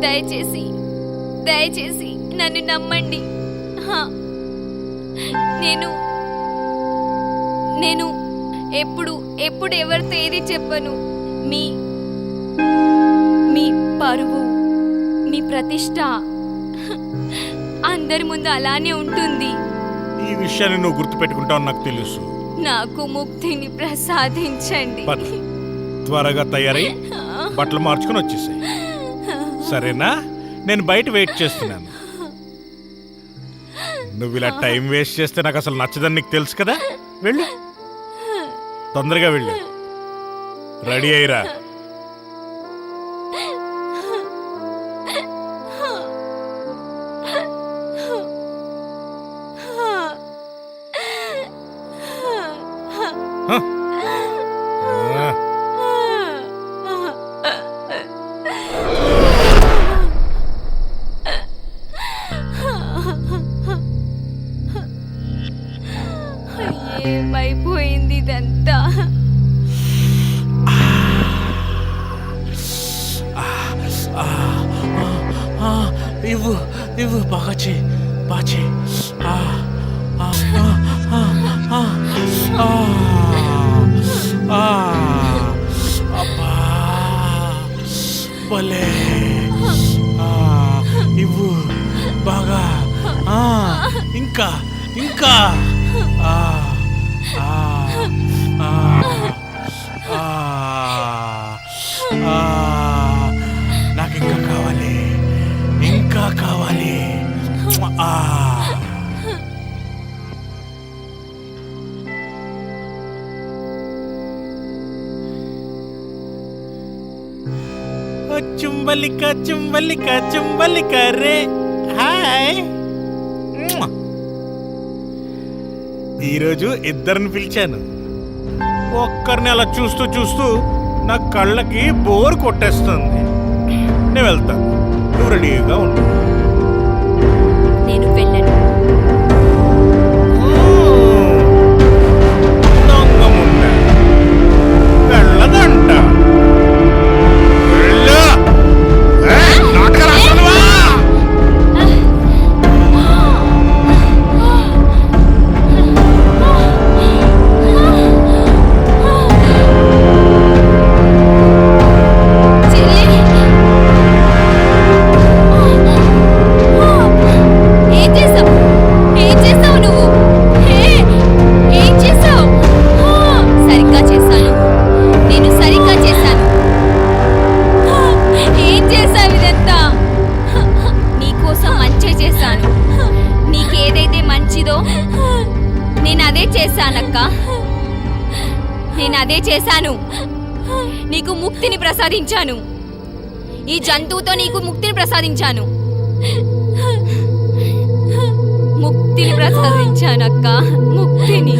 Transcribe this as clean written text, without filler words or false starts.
దయచేసి దయచేసి నన్ను నమ్మండి. నేను నేను ఎప్పుడు ఎప్పుడు ఎవరితో ఏది చెప్పను. మీ మీ పరువు, మీ ప్రతిష్ట అందరి ముందు అలానే ఉంటుంది. ఈ విషయాన్ని నువ్వు గుర్తుపెట్టుకుంటావు నాకు తెలుసు. నాకు ముక్తిని ప్రసాదించండి. త్వరగా తయారై బట్టలు మార్చుకుని వచ్చేసాయి, సరేనా? నేను బయట వెయిట్ చేస్తున్నాను. నువ్వు ఇలా టైం వేస్ట్ చేస్తే నాకు అసలు నచ్చదని నీకు తెలుసు కదా. వెళ్ళు, తొందరగా వెళ్ళు. రెడీ అయ్యిరా. ఏమైపోయింది ఇదంతా? ఇవ్వు ఇవ్వు, బాగా బాచి. అబ్బా భలే. ఇవ్వు బాగా. ఇంకా ఇంకా. నాకు ఇంకా కావాలి, ఇంకా కావాలి. చుంబలిక చుంబలిక చుంబలిక రే. హాయ్. ఈరోజు ఇద్దరిని పిలిచాను. ఒక్కరిని అలా చూస్తూ చూస్తూ నా కళ్ళకి బోర్ కొట్టేస్తుంది. నేను వెళ్తాను, నువ్వు రెడీగా ఉండు. నేను వెళ్ళను. వెళ్ళదంట. నేను అదే చేశాను. నీకు ముక్తిని ప్రసాదించాను. ఈ జంతువుతో నీకు ముక్తిని ప్రసాదించాను. ముక్తిని ప్రసాదించానక్క, ముక్తిని.